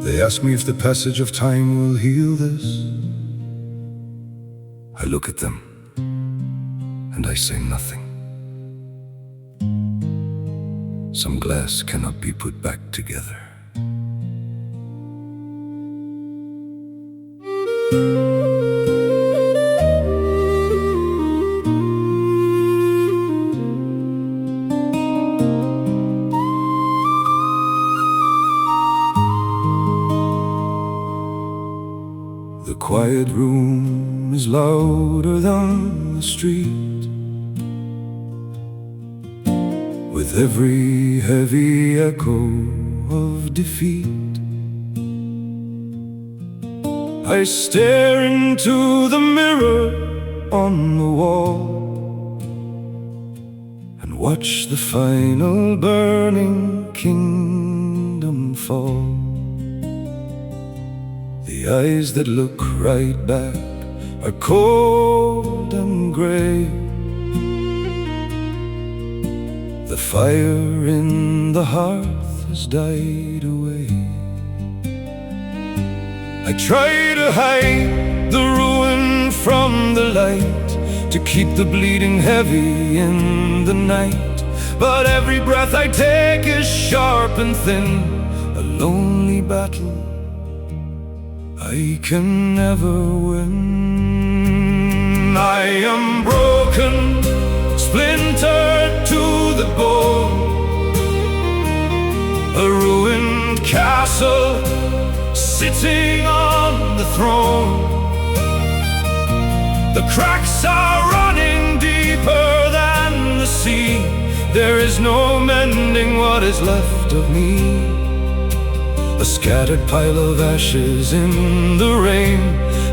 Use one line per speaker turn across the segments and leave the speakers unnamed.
They ask me if the passage of time will heal this. I look at them and I say nothing. Some glass cannot be put back together. The quiet room is louder than the street, with every heavy echo of defeat. I stare into the mirror on the wall and watch the final burning kingdom fall. The eyes that look right back are cold and gray. The fire in the hearth has died away. I try to hide the ruin from the light, to keep the bleeding heavy in the night. But every breath I take is sharp and thin, a lonely battle I can never win. I am broken, splintered to the bone, a ruined castle sitting on the throne. The cracks are running deeper than the sea. There is no mending what is left of me. A scattered pile of ashes in the rain,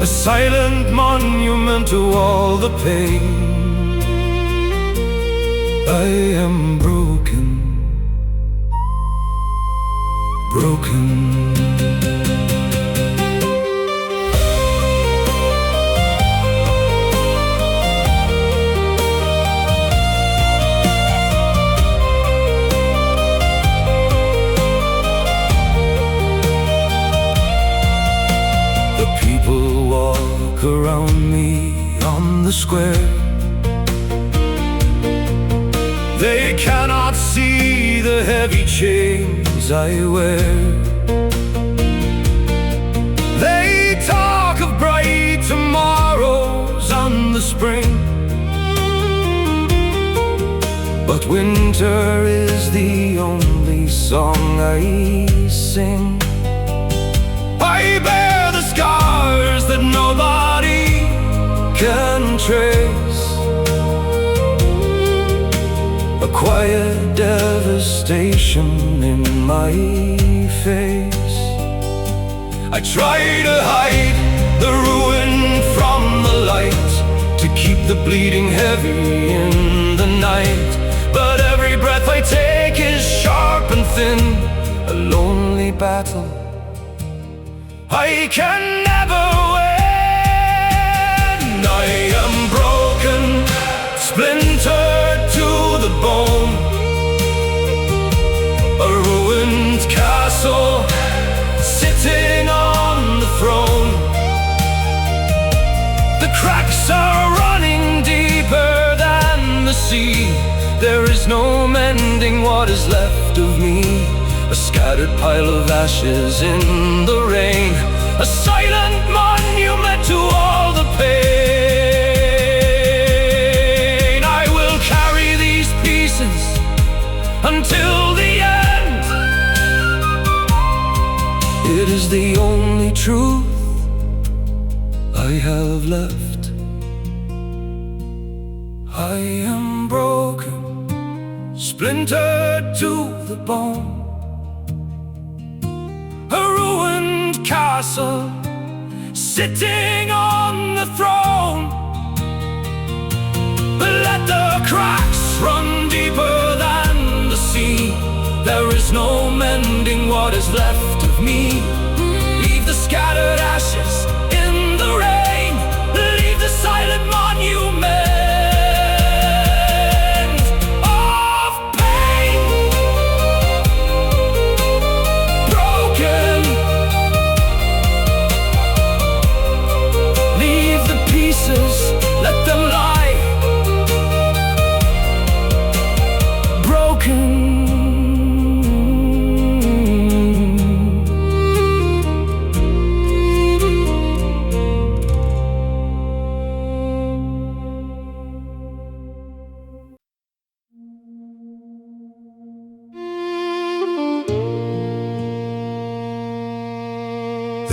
a silent monument to all the pain. I am broken, broken. Around me on the square, they cannot see the heavy chains I wear. They talk of bright tomorrows and the spring, but winter is the only song I sing. I bear the scars that nobody can trace, a quiet devastation in my face. I try to hide the ruin from the light, to keep the bleeding heavy in the night. But every breath I take is sharp and thin, a lonely battle I can never win. I am broken, splintered to the bone, a ruined castle sitting on the throne. The cracks are running deeper than the sea. There is no mending what is left of me. A scattered pile of ashes in the rain, a silent monument to all the pain. I will carry these pieces until the end. It is the only truth I have left. I am broken, splintered to the bone, a ruined castle sitting on the throne. But let the cracks run deeper than the sea. There is no mending what is left of me. Leave the scattered ashes in the rain, leave the silent monument of pain.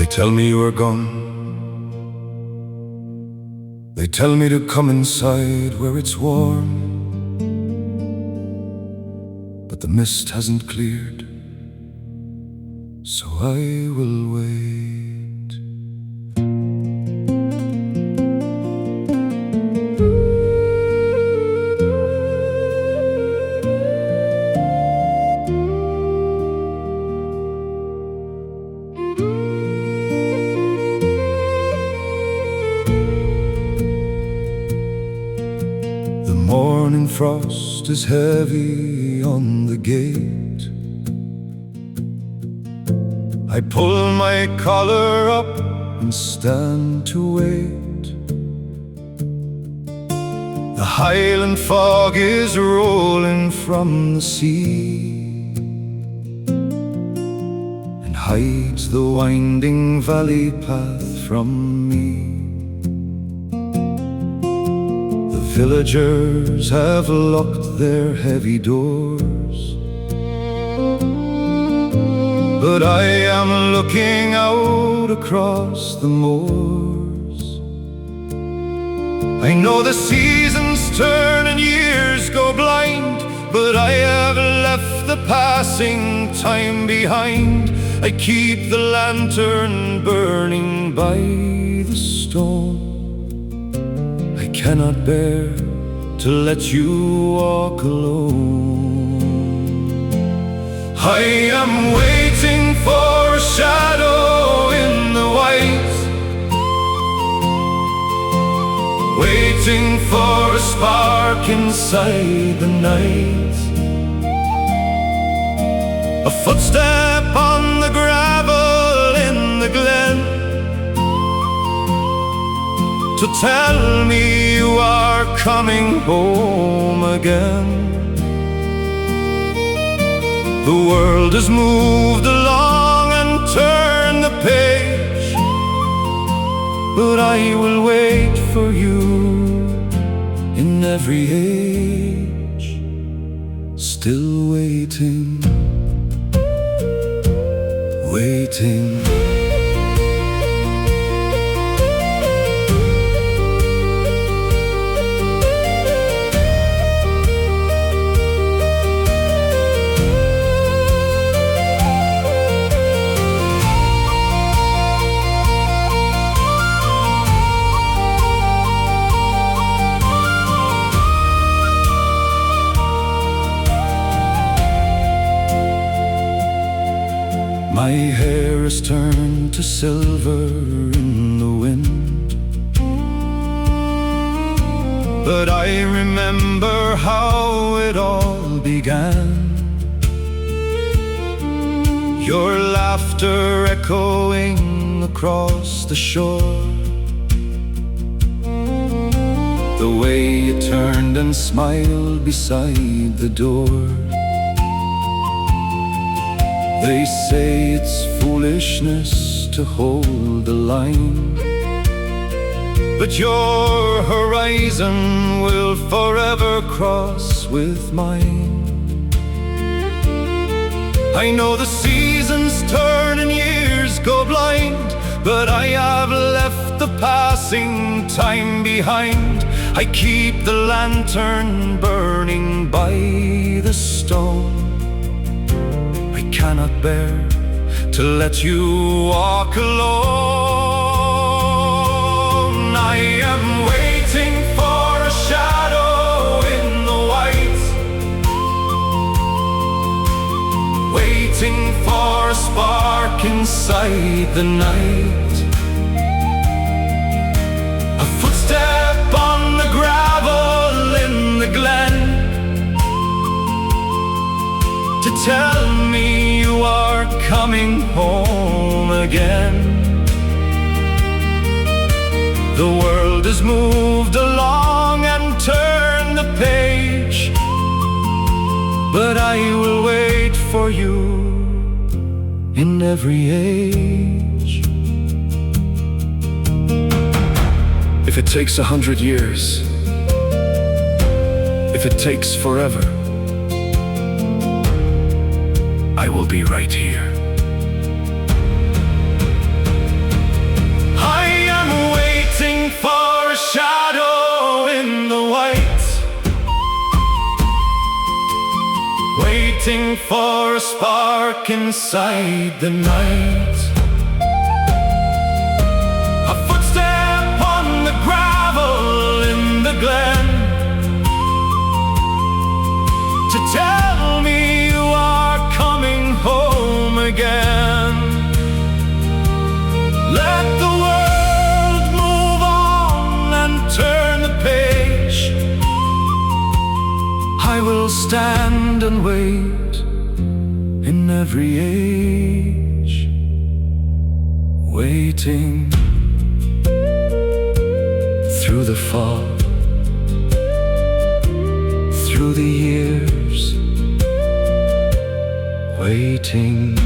They tell me you are gone. They tell me to come inside where it's warm, but the mist hasn't cleared, so I will wait. The morning frost is heavy on the gate. I pull my collar up and stand to wait. The highland fog is rolling from the sea and hides the winding valley path from me. The villagers have locked their heavy doors, but I am looking out across the moors. I know the seasons turn and years go blind, but I have left the passing time behind. I keep the lantern burning by the stone. I cannot bear to let you walk alone. I am waiting for a shadow in the white, waiting for a spark inside the night, a footstep on the gravel in the glen to tell me you are coming home again. The world has moved along and turned the page, but I will wait for you in every age, still waiting, waiting. My hair has turned to silver in the wind, but I remember how it all began. Your laughter echoing across the shore, the way you turned and smiled beside the door. They say it's foolishness to hold the line, but your horizon will forever cross with mine. I know the seasons turn and years go blind, but I have left the passing time behind. I keep the lantern burning by the stone. I cannot bear to let you walk alone. I am waiting for a shadow in the white, waiting for a spark inside the night, a footstep on the gravel in the glen to tell me you are coming home again. The world has moved along and turned the page, but I will wait for you in every age. If it takes 100 years, if it takes forever, I will be right here. waiting for a spark inside the night. A footstep on the gravel in the glen to tell me you are coming home again. Let the world move on and turn the page. I will stand and wait in every age, waiting through the fog, through the years, waiting.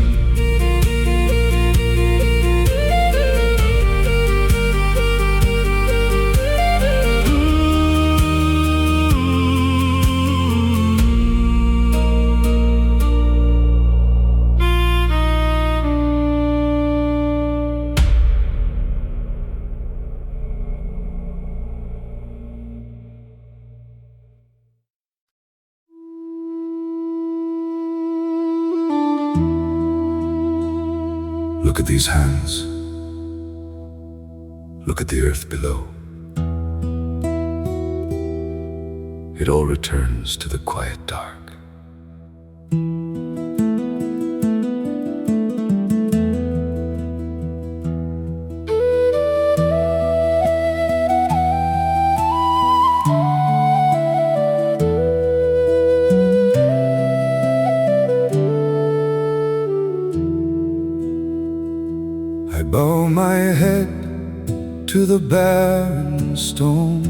Look at these hands. Look at the earth below. It all returns to the quiet dark.
I bow my head to the barren stone,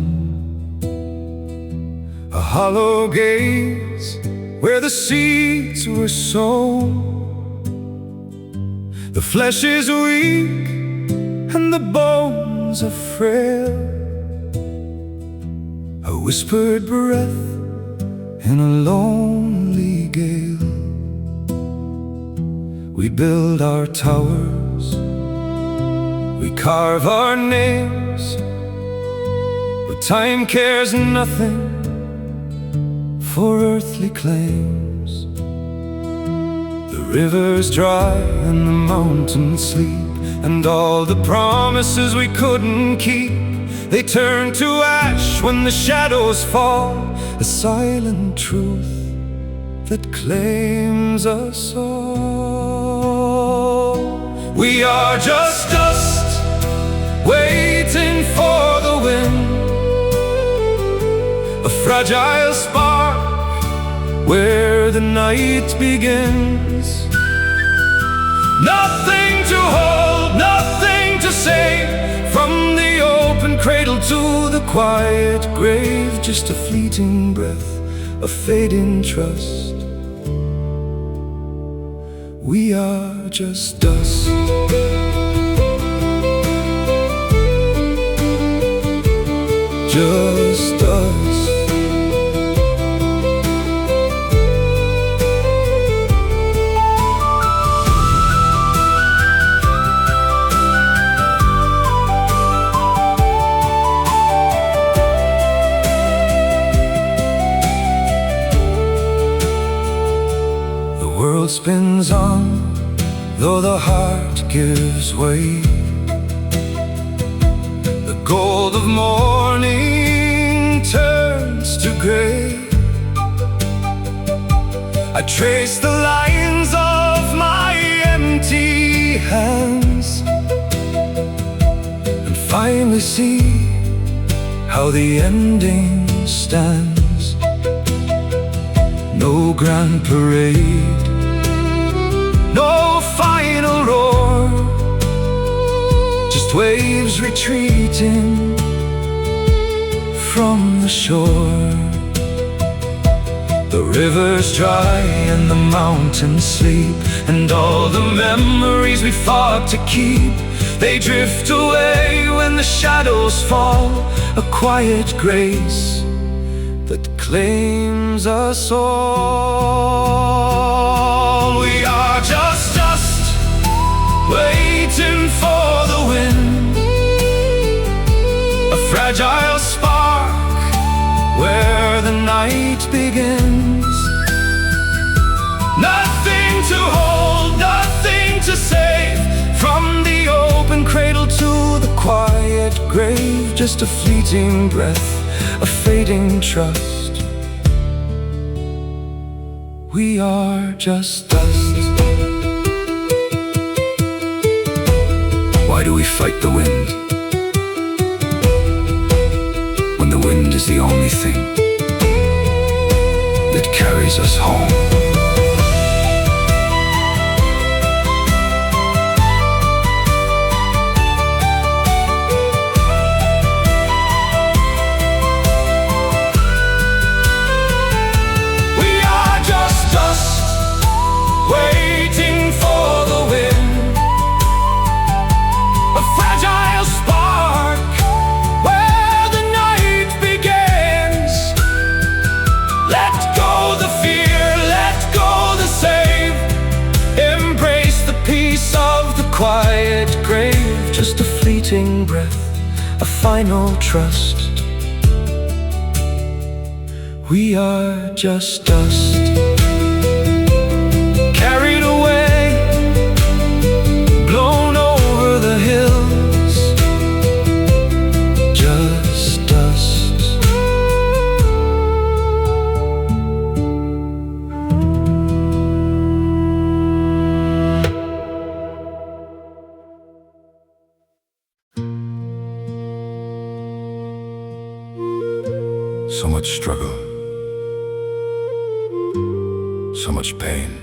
a hollow gaze where the seeds were sown. The flesh is weak and the bones are frail, a whispered breath in a lonely gale. We build our towers, we carve our names, but time cares nothing for earthly claims. The rivers dry and the mountains sleep, and all the promises we couldn't keep, they turn to ash when the shadows fall, a silent truth that claims us all. We are just dust, waiting for the wind, a fragile spark where the night begins. Nothing to hold, nothing to say, from the open cradle to the quiet grave, just a fleeting breath, a fading trust. We are just dust. Just us. The world spins on, though the heart gives way. The gold of morning turns to gray. I trace the lines of my empty hands and finally see how the ending stands. No grand parade, no final roar, just waves retreating from the shore. The rivers dry and the mountains sleep, and all the memories we fought to keep, they drift away when the shadows fall, a quiet grace that claims us all. We are just dust, waiting for the wind, a fragile spark where the night begins. Nothing to hold, nothing to save. From the open cradle to the quiet grave, just a fleeting breath, a fading trust. We are just dust.
Why do we fight the wind, when the wind is the only thing that carries us home?
Waiting for the wind, a fragile spark where the night begins. Let go the fear, let go the save. Embrace the peace of the quiet grave. Just a fleeting breath, a final trust. We are just dust, carried away, blown over the hills, just dust.
So much struggle, so much pain.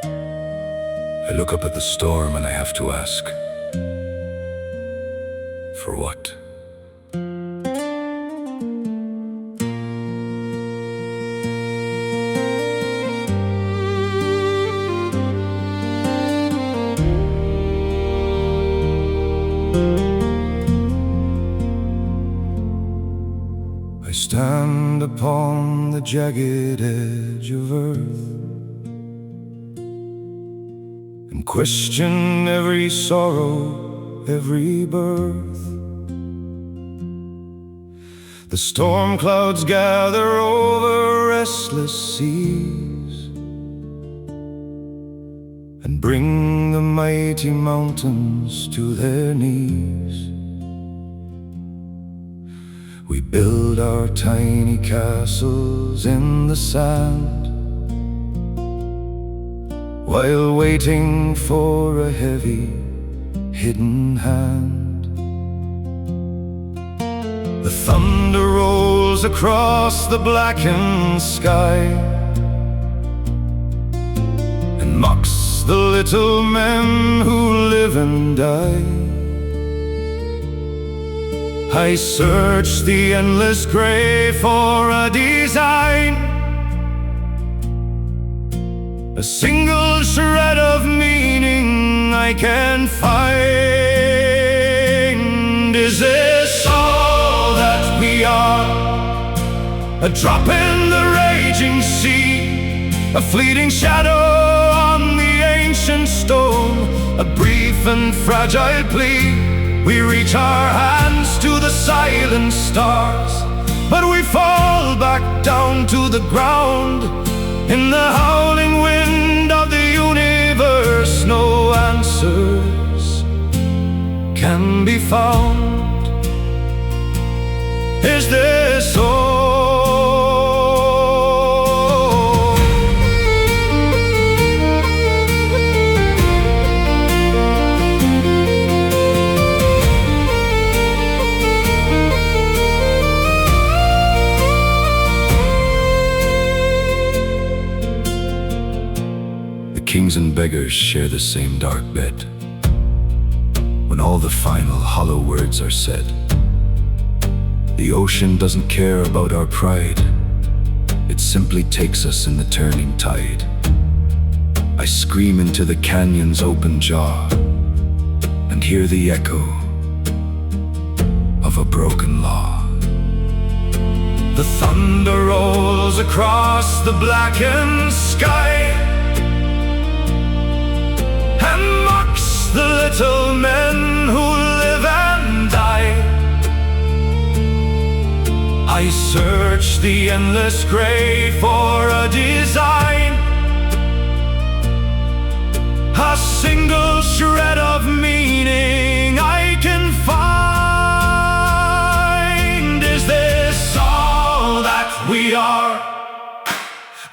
I look up at the storm and I have to ask, for what?
I stand upon the jagged edge of earth and question every sorrow, every birth. The storm clouds gather over restless seas and bring the mighty mountains to their knees. We build our tiny castles in the sand while waiting for a heavy, hidden hand. The thunder rolls across the blackened sky and mocks the little men who live and die. I search the endless gray for a design, a single shred of meaning I can find. Is this all that we are? A drop in the raging sea, a fleeting shadow on the ancient stone, a brief and fragile plea. We reach our hands to the silent stars, but we fall back down to the ground. In the howling wind of the universe, no answers can be found. Is this all?
Kings and beggars share the same dark bed. When all the final hollow words are said, the ocean doesn't care about our pride. It simply takes us in the turning tide. I scream into the canyon's open jaw and hear the echo of a broken law.
The thunder rolls across the blackened sky and mocks the little men who live and die. I search the endless gray for a design,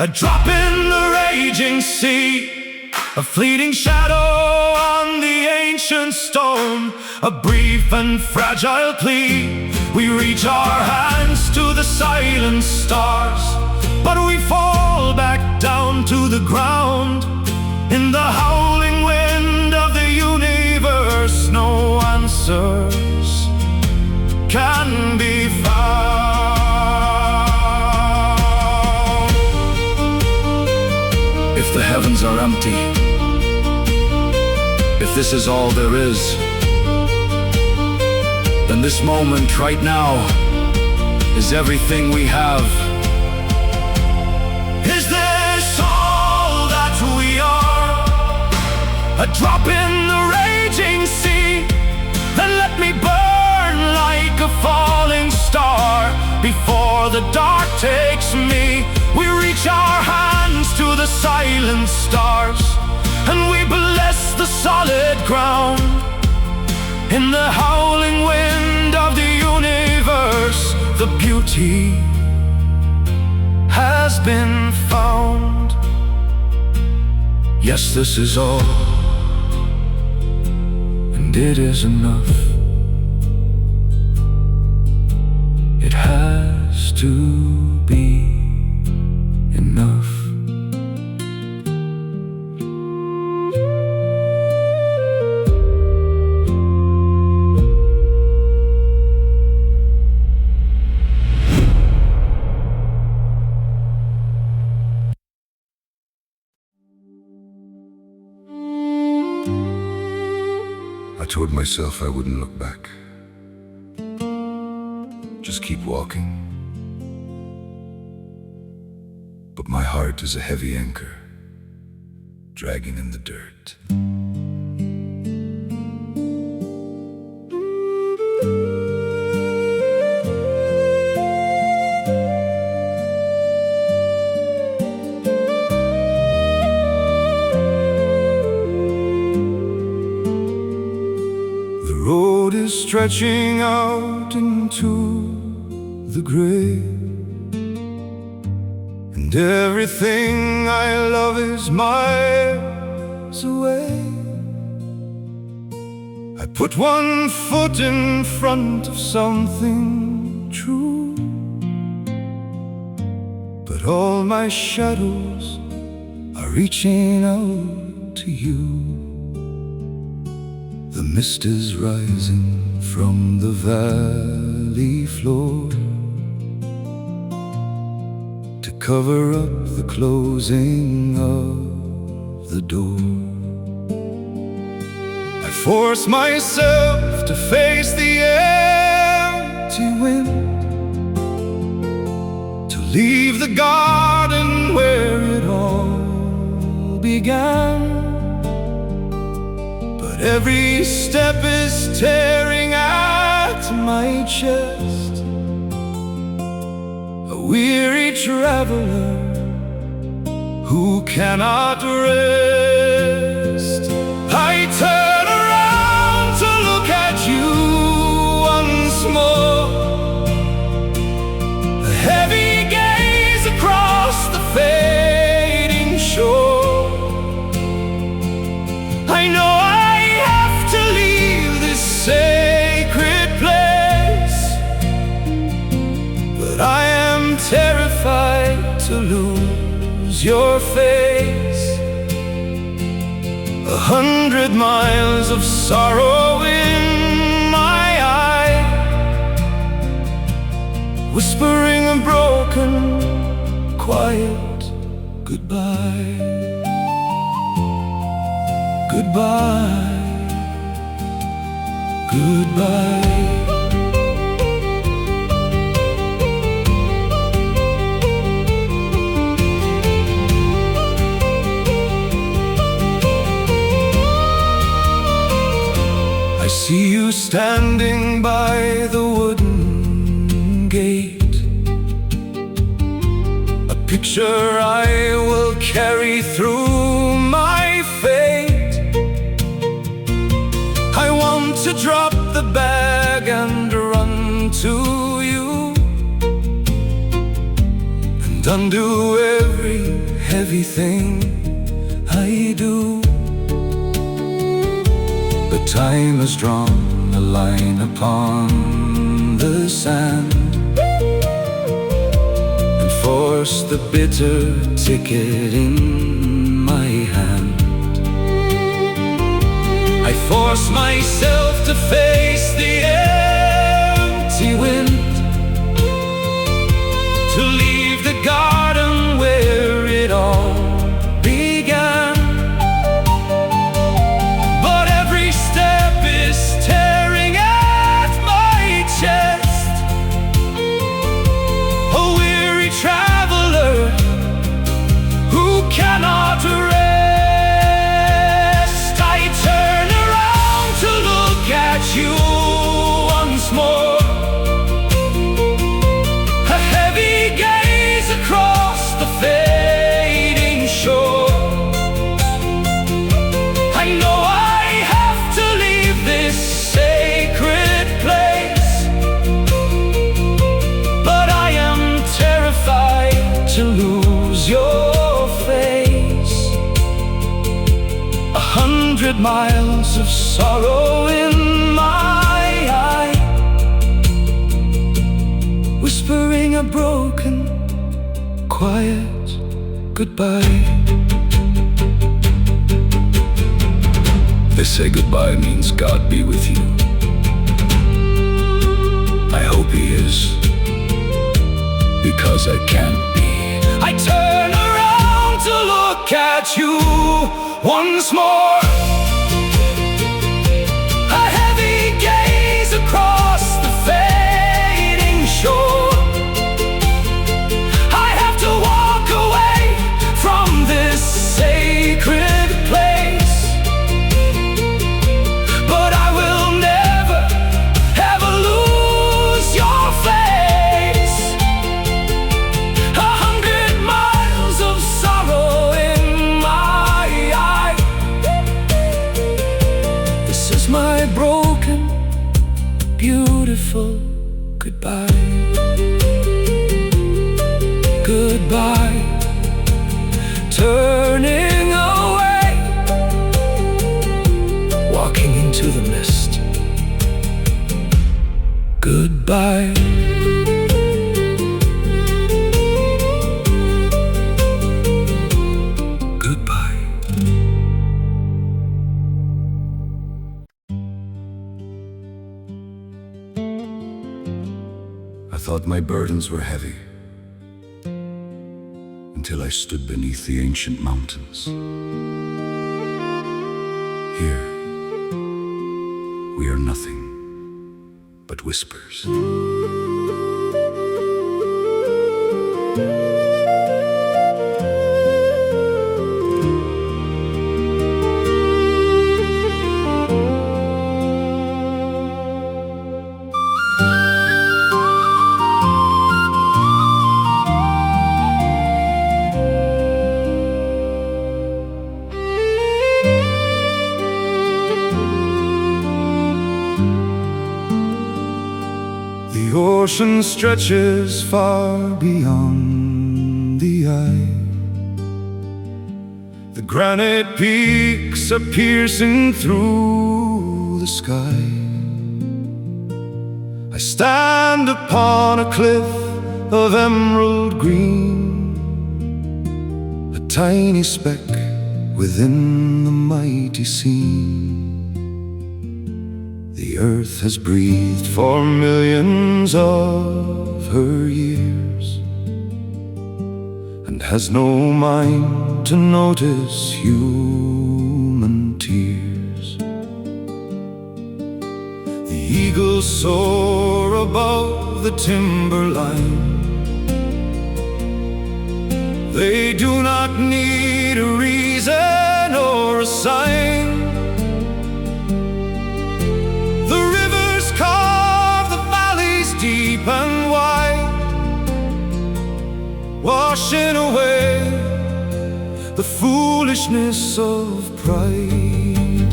a drop in the raging sea, a fleeting shadow on the ancient stone, a brief and fragile plea. We reach our hands to the silent stars, but we fall back down to the ground. In the howling wind of the universe, no answers can be found.
If the heavens are empty, if this is all there is, then this moment right now is everything we have.
Is this all that we are? A drop in the raging sea? Then let me burn like a falling star before the dark takes me. We reach our hands to the silent stars, and we bless the solid ground. In the howling wind of the universe, the beauty has been found.
Yes, this is all, and it is enough. It has to be enough. I told myself I wouldn't look back. Just keep walking. But my heart is a heavy anchor, dragging in the dirt.
The road is stretching out into the grave, and everything I love is miles away. I put one foot in front of something true, but all my shadows are reaching out to you. The mist is rising from the valley floor to cover up the closing of the door. I force myself to face the empty wind, to leave the garden where it all began. Every step is tearing at my chest, a weary traveler who cannot rest. I turn around to look at you once more, a heavy gaze across the fading shore. I know sacred place, but I am terrified to lose your face. 100 miles of sorrow in my eye, whispering a broken, quiet goodbye. Goodbye. Goodbye. I see you standing by the wooden gate, a picture I will carry through my fate. I want to drop the bag and run to you and undo every everything I do. But time has drawn a line upon the sand and forced the bitter ticket in my hand. I force myself to face the empty wind, to leave the garden where it all began. But every step is tearing at my chest, a weary traveler who cannot rest. I turn around to look at you once more, across the fading shore. I know I have to leave this sacred place, but I am terrified to lose your face. 100 miles of sorrow in my eye, whispering a broken, quiet goodbye.
They say goodbye means God be with you. I hope He is, because I can't be.
I turn around to look at you once more, a heavy gaze across the fading shore. Sacred place, but I will never, ever lose your face. 100 miles of sorrow in my eye. This is my broken, beautiful goodbye. Goodbye. Turning away, walking into the mist. Goodbye. Goodbye.
I thought my burdens were heavy, until I stood beneath the ancient mountains. Here, we are nothing but whispers.
The ocean stretches far beyond the eye. The granite peaks are piercing through the sky. I stand upon a cliff of emerald green, a tiny speck within the mighty scene. The earth has breathed for millions of her years, and has no mind to notice human tears. The eagles soar above the timberline. They do not need a reason or a sign. Deep and wide, washing away the foolishness of pride.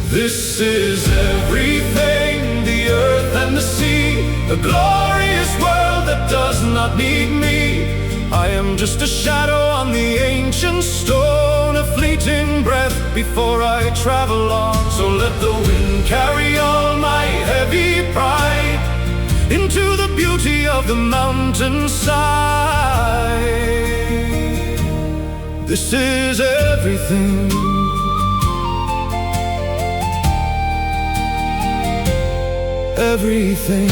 This is everything, the earth and the sea, a glorious world that does not need me. I am just a shadow on the ancient stone, a fleeting breath before I travel on. So let the wind carry all my heavy pride into the beauty of the mountainside. This is everything. Everything.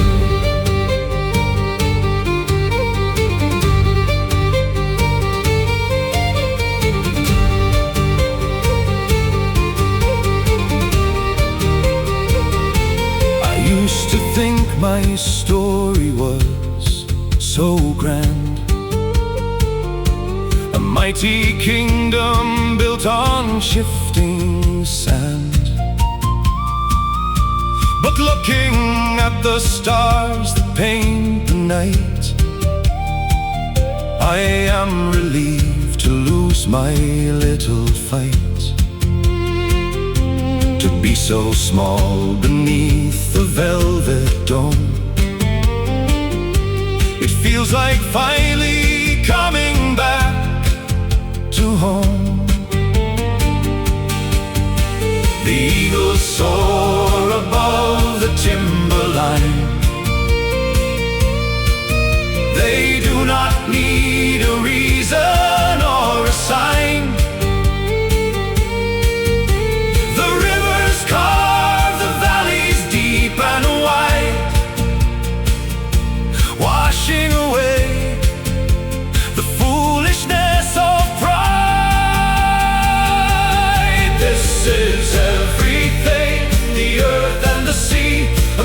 I used to think my story was so grand, a mighty kingdom built on shifting sand. But looking at the stars that paint the night, I am relieved to lose my little fight. To be so small beneath the velvet dome, it feels like finally coming back to home. The eagles soar above the timberline. They do not need a reason or a sign. The rivers carve the valleys deep and wide, washing away the foolishness of pride. This is everything, the earth and the sea,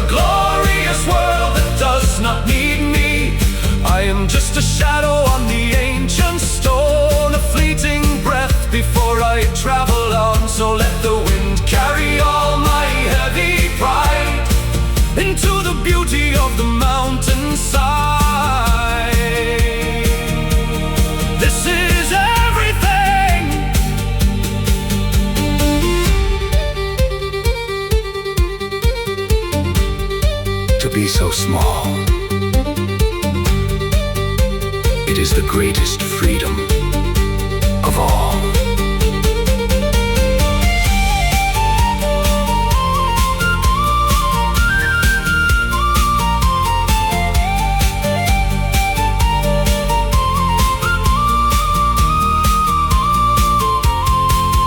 a glorious world that does not need me. I am just a shadow on the ancient stone, a fleeting breath before I travel on. So let the wind carry all my heavy pride into the beauty of the mountainside. This is everything. To be so small, it is the greatest freedom of all.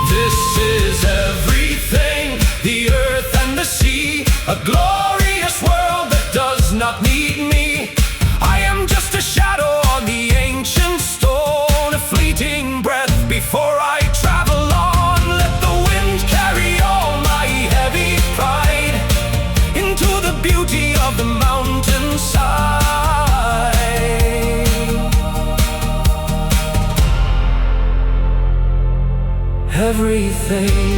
This is everything, the earth and the sea, a glorious world that does not need me. I am just a shadow on the ancient stone, a fleeting breath before I travel on. Let the wind carry all my heavy pride into the beauty of the mountainside. Everything.